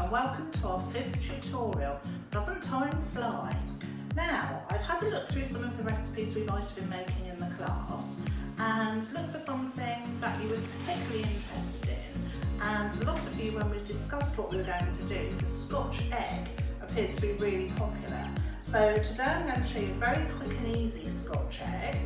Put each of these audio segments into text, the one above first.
and welcome to our 5th tutorial. Doesn't time fly? Now, I've had a look through some of the recipes we might have been making in the class and looked for something that you were particularly interested in. And a lot of you, when we discussed what we were going to do, the Scotch egg appeared to be really popular. So today I'm going to show you a very quick and easy Scotch egg.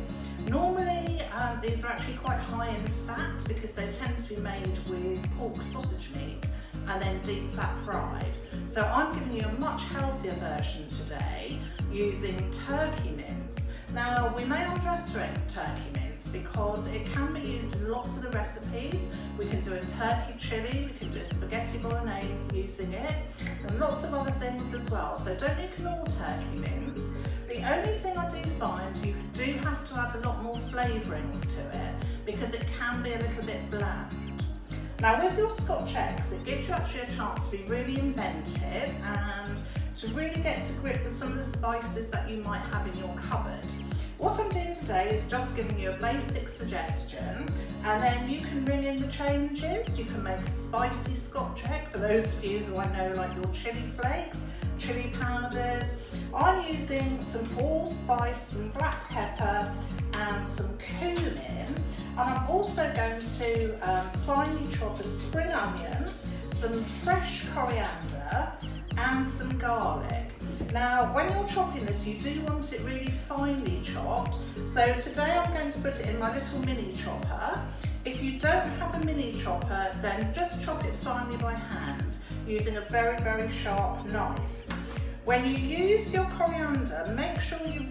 Normally these are actually quite high in fat because they tend to be made with pork sausage meat and then deep fat fried. So I'm giving you a much healthier version today using turkey mince. Now we may underestimate turkey mince because it can be used in lots of the recipes. We can do a turkey chili, we can do a spaghetti bolognese using it, and lots of other things as well. So don't ignore turkey mince. The only thing I do find, you do have to add a lot more flavourings to it because it can be a little bit bland. Now with your Scotch eggs, it gives you actually a chance to be really inventive and to really get to grip with some of the spices that you might have in your cupboard. What I'm doing today is just giving you a basic suggestion, and then you can ring in the changes. You can make a spicy Scotch egg for those of you who I know like your chilli flakes, chilli powders. I'm using some allspice, some black pepper and some cumin, and I'm also going to finely chop a spring onion, some fresh coriander and some garlic. Now when you're chopping this, you do want it really finely chopped, so today I'm going to put it in my little mini chopper. If you don't have a mini chopper, then just chop it finely by hand using a very, very sharp knife. When you use your coriander, make sure you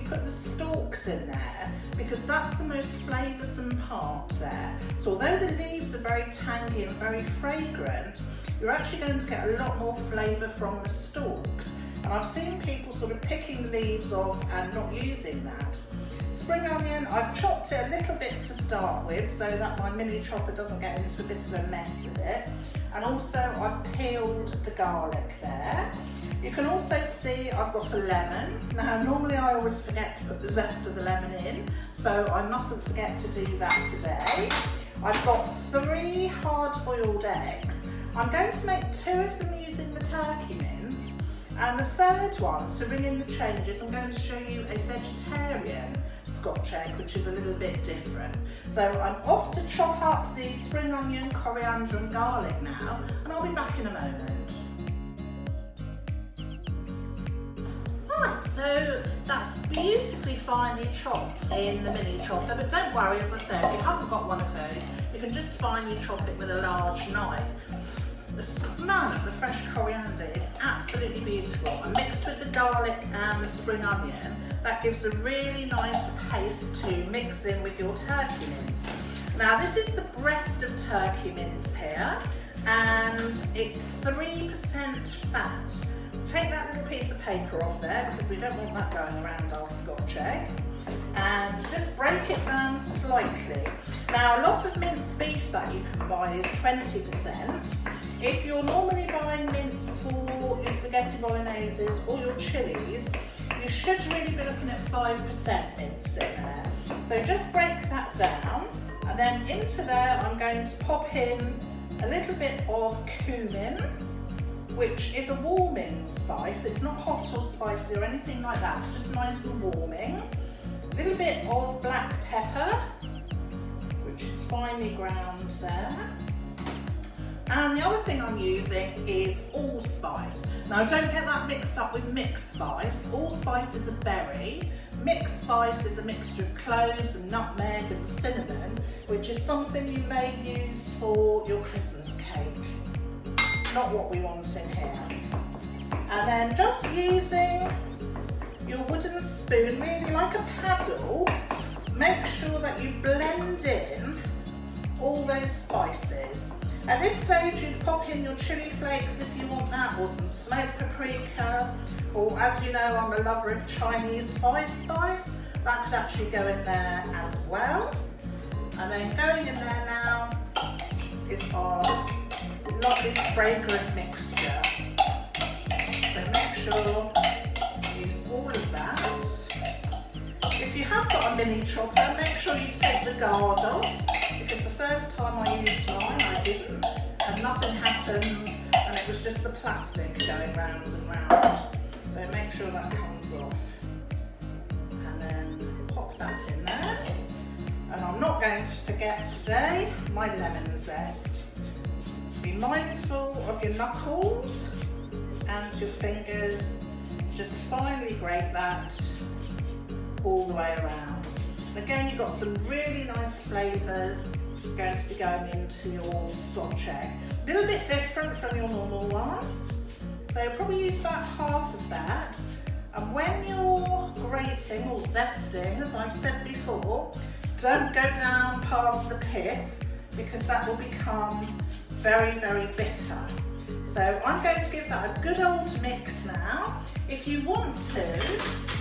put the stalks in there because that's the most flavoursome part there. So although the leaves are very tangy and very fragrant, you're actually going to get a lot more flavour from the stalks. And I've seen people sort of picking the leaves off and not using that. Spring onion, I've chopped it a little bit to start with so that my mini chopper doesn't get into a bit of a mess with it. And also I've peeled the garlic there. You can also see I've got a lemon. Now normally I always forget to put the zest of the lemon in, so I mustn't forget to do that today. I've got 3 hard-boiled eggs. I'm going to make 2 of them using the turkey mince, and the third one, to ring in the changes, I'm going to show you a vegetarian Scotch egg, which is a little bit different. So I'm off to chop up the spring onion, coriander and garlic now, and I'll be back in a moment. Right, so that's beautifully finely chopped in the mini chopper, but don't worry, as I said, if you haven't got one of those, you can just finely chop it with a large knife. The smell of the fresh coriander is absolutely beautiful, and mixed with the garlic and the spring onion, that gives a really nice paste to mix in with your turkey mince. Now this is the breast of turkey mince here, and it's 3% fat. Take that little piece of paper off there because we don't want that going around our Scotch egg, and just break it down slightly. Now a lot of minced beef that you can buy is 20%. If you're normally buying mince for your spaghetti bologneses or your chilies, you should really be looking at 5% mince in there. So just break that down, and then into there I'm going to pop in a little bit of cumin, which is a warming spice. It's not hot or spicy or anything like that, it's just nice and warming. A little bit of black pepper, which is finely ground there. And the other thing I'm using is allspice. Now don't get that mixed up with mixed spice. Allspice is a berry. Mixed spice is a mixture of cloves and nutmeg and cinnamon, which is something you may use for your Christmas cake. Not what we want in here. And then just using your wooden spoon, really like a paddle, make sure that you blend in all those spices. At this stage you'd pop in your chilli flakes if you want that, or some smoked paprika, or as you know I'm a lover of Chinese 5-spice, that could actually go in there as well. And then going in there now is our lovely fragrant mixture. So make sure you use all of that. If you have got a mini chopper, make sure you take the guard off, because the first time I used mine I didn't, and nothing happened and it was just the plastic going round and round. So make sure that comes off. And then pop that in there. And I'm not going to forget today my lemon zest. Be mindful of your knuckles and your fingers. Just finely grate that all the way around. And again, you've got some really nice flavours going to be going into your Scotch egg. A little bit different from your normal one. So probably use about half of that. And when you're grating or zesting, as I've said before, don't go down past the pith because that will become very, very bitter. So I'm going to give that a good old mix now. If you want to,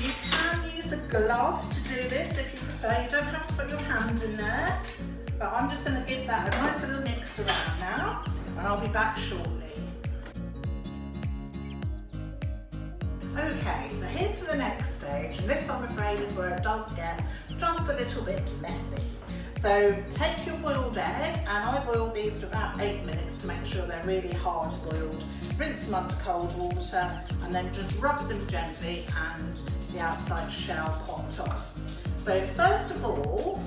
you can use a glove to do this if you prefer. You don't have to put your hand in there. But I'm just going to give that a nice little mix around now, and I'll be back shortly. Okay, so here's for the next stage, and this I'm afraid is where it does get just a little bit messy. So take your boiled egg, and I boiled these for about 8 minutes to make sure they're really hard boiled. Rinse them under cold water, and then just rub them gently and the outside shell popped off. So first of all,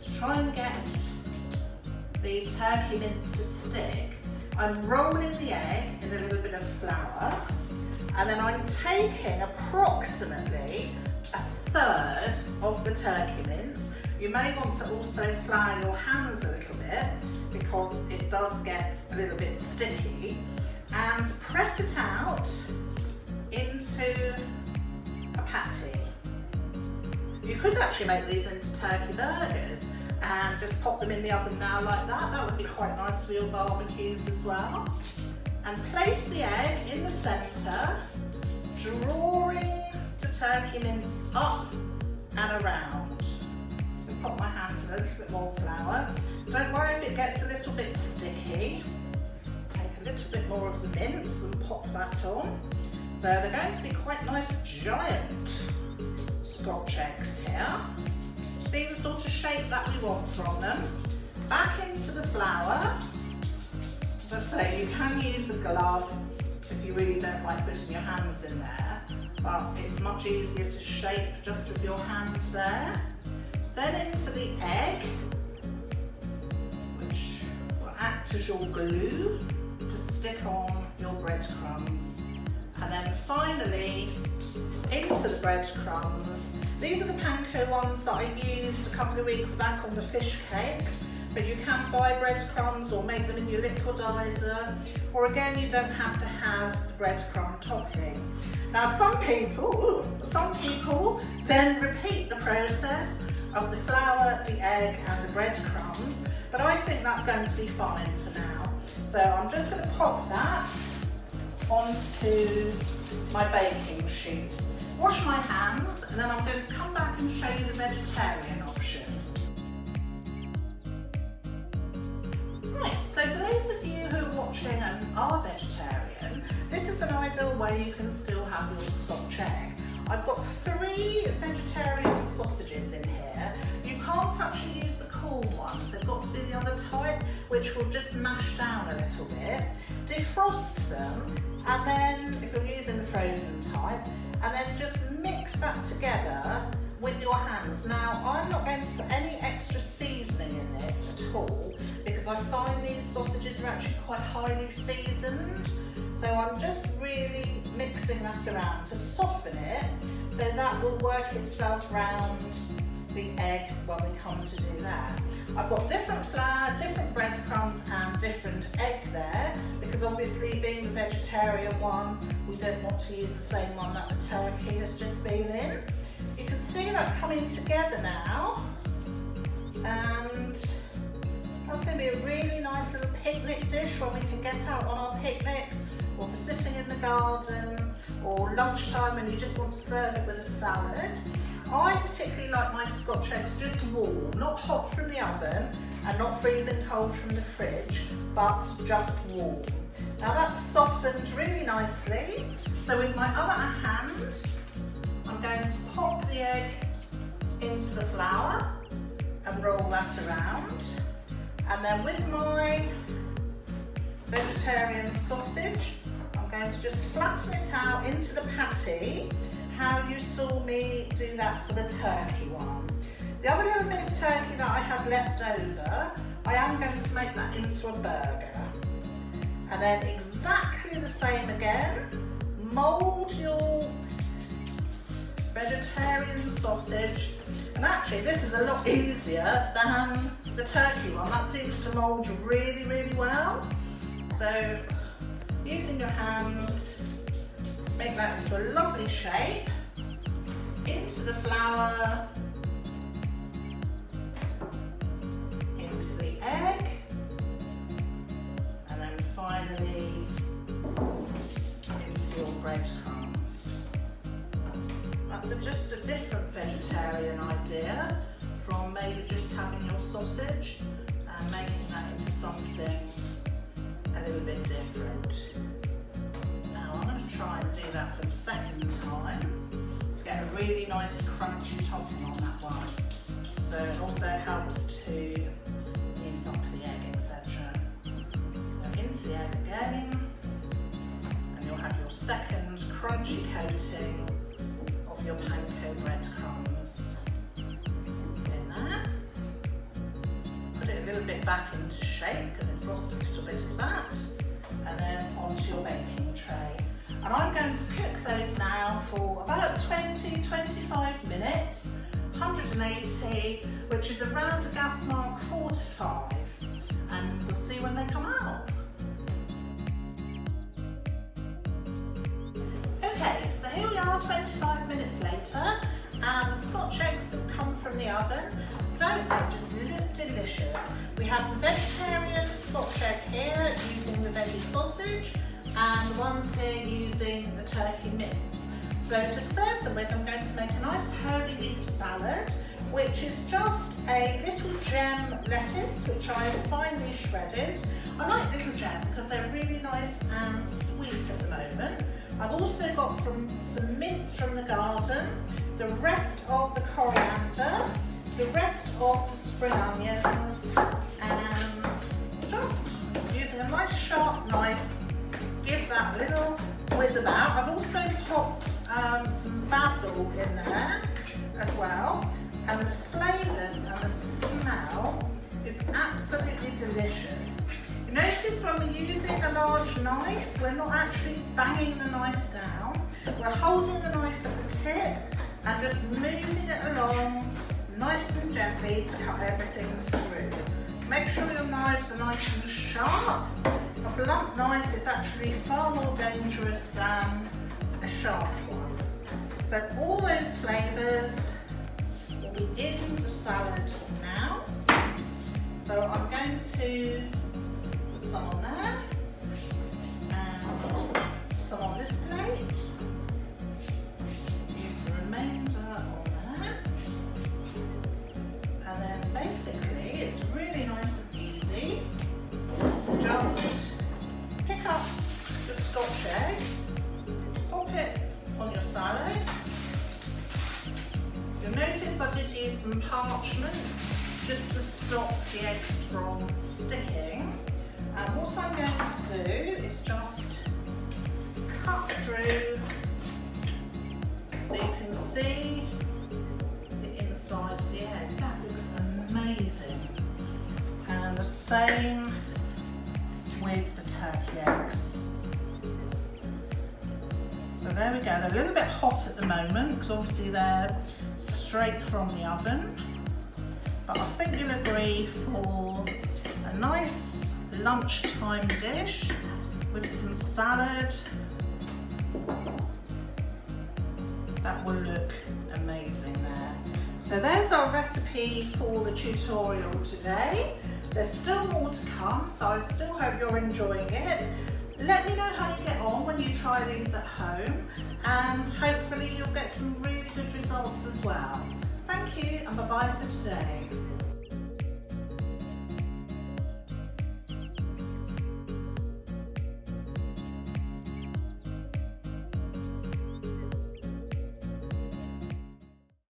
to try and get the turkey mince to stick, I'm rolling the egg in a little bit of flour, and then I'm taking approximately a third of the turkey mince. You may want to also flour your hands a little bit because it does get a little bit sticky, and press it out into a patty. You could actually make these into turkey burgers and just pop them in the oven now like that. That would be quite nice for your barbecues as well. And place the egg in the centre, drawing the turkey mince up and around. So pop my hands in a little bit more flour. Don't worry if it gets a little bit sticky. Take a little bit more of the mince and pop that on. So they're going to be quite nice giant Scotch eggs here. See the sort of shape that we want from them. Back into the flour. As I say, you can use a glove if you really don't like putting your hands in there, but it's much easier to shape just with your hands there. Then into the egg, which will act as your glue to stick on your breadcrumbs. And then finally, into the breadcrumbs. These are the panko ones that I used a couple of weeks back on the fish cakes, but you can buy breadcrumbs or make them in your liquidizer, or again, you don't have to have the breadcrumb topping. Now some people then repeat the process of the flour, the egg and the breadcrumbs, but I think that's going to be fine for now. So I'm just going to pop that onto my baking sheet. Wash my hands, and then I'm going to come back and show you the vegetarian option. Right, so for those of you who are watching and are vegetarian, this is an ideal way you can still have your Scotch egg. I've got 3 vegetarian sausages in here. You can't actually use the cool ones, they've got to be the other type, which will just mash down a little bit. Defrost them, and then, if you're using the frozen type, and then just mix that together with your hands. Now, I'm not going to put any extra seasoning in this at all because I find these sausages are actually quite highly seasoned. So I'm just really mixing that around to soften it so that will work itself around the egg when we come to do that. I've got different flour, different breadcrumbs and different egg there because obviously being the vegetarian one, we don't want to use the same one that the turkey has just been in. You can see that coming together now, and that's going to be a really nice little picnic dish when we can get out on our picnics, or for sitting in the garden, or lunchtime when you just want to serve it with a salad. I particularly like my Scotch eggs just warm, not hot from the oven and not freezing cold from the fridge, but just warm. Now that's softened really nicely, so with my other hand I'm going to pop the egg into the flour and roll that around, and then with my vegetarian sausage going to just flatten it out into the patty, how you saw me do that for the turkey one. The other little bit of turkey that I have left over, I am going to make that into a burger. And then exactly the same again, mould your vegetarian sausage. And actually this is a lot easier than the turkey one. That seems to mould really, really well. So using your hands, make that into a lovely shape, into the flour, into the egg, and then finally into your breadcrumbs. That's just a different vegetarian idea from maybe just having your sausage and making that into something a little bit different. Now I'm going to try and do that for the second time to get a really nice crunchy topping on that one. So it also helps to use up the egg, etc. So into the egg again, and you'll have your second crunchy coating of your panko breadcrumbs in there. Put it a little bit back into shape because it's lost a little bit of that, and then onto your baking tray. And I'm going to cook those now for about 20-25 minutes, 180, which is around a gas mark 4 to 5, and we'll see when they come out. Okay, so here we are 25 minutes later, and the Scotch eggs have come from the oven. Don't they just look delicious? We have the vegetarian Scotch egg here using the veggie sausage, and the ones here using the turkey mince. So to serve them with, I'm going to make a nice herby leaf salad, which is just a little gem lettuce, which I have finely shredded. I like little gem because they're really nice and sweet at the moment. I've also got some mint from the garden, the rest of the coriander, the rest of the spring onions, and just using a nice sharp knife, give that a little whiz about. I've also popped some basil in there as well, and the flavours and the smell is absolutely delicious. You notice when we're using a large knife, we're not actually banging the knife down, we're holding the knife at the tip and just moving it along nice and gently to cut everything through. Make sure your knives are nice and sharp. A blunt knife is actually far more dangerous than a sharp one. So all those flavours will be in the salad now. So I'm going to put some on there and some on this plate. Use the remainder on there. And then basically it's really nice and easy. Just pick up the Scotch egg, pop it on your salad. You'll notice I did use some parchment just to stop the eggs from sticking. And what I'm going to do is just cut through so you can see the inside of the egg. That looks amazing. And the same with the turkey eggs. So there we go, they're a little bit hot at the moment because obviously they're straight from the oven, but I think you'll agree for a nice lunchtime dish with some salad, that will look amazing there. So there's our recipe for the tutorial today. There's still more to come, so I still hope you're enjoying it. Let me know how you get on when you try these at home, and hopefully you'll get some really good results as well. Thank you, and bye-bye for today.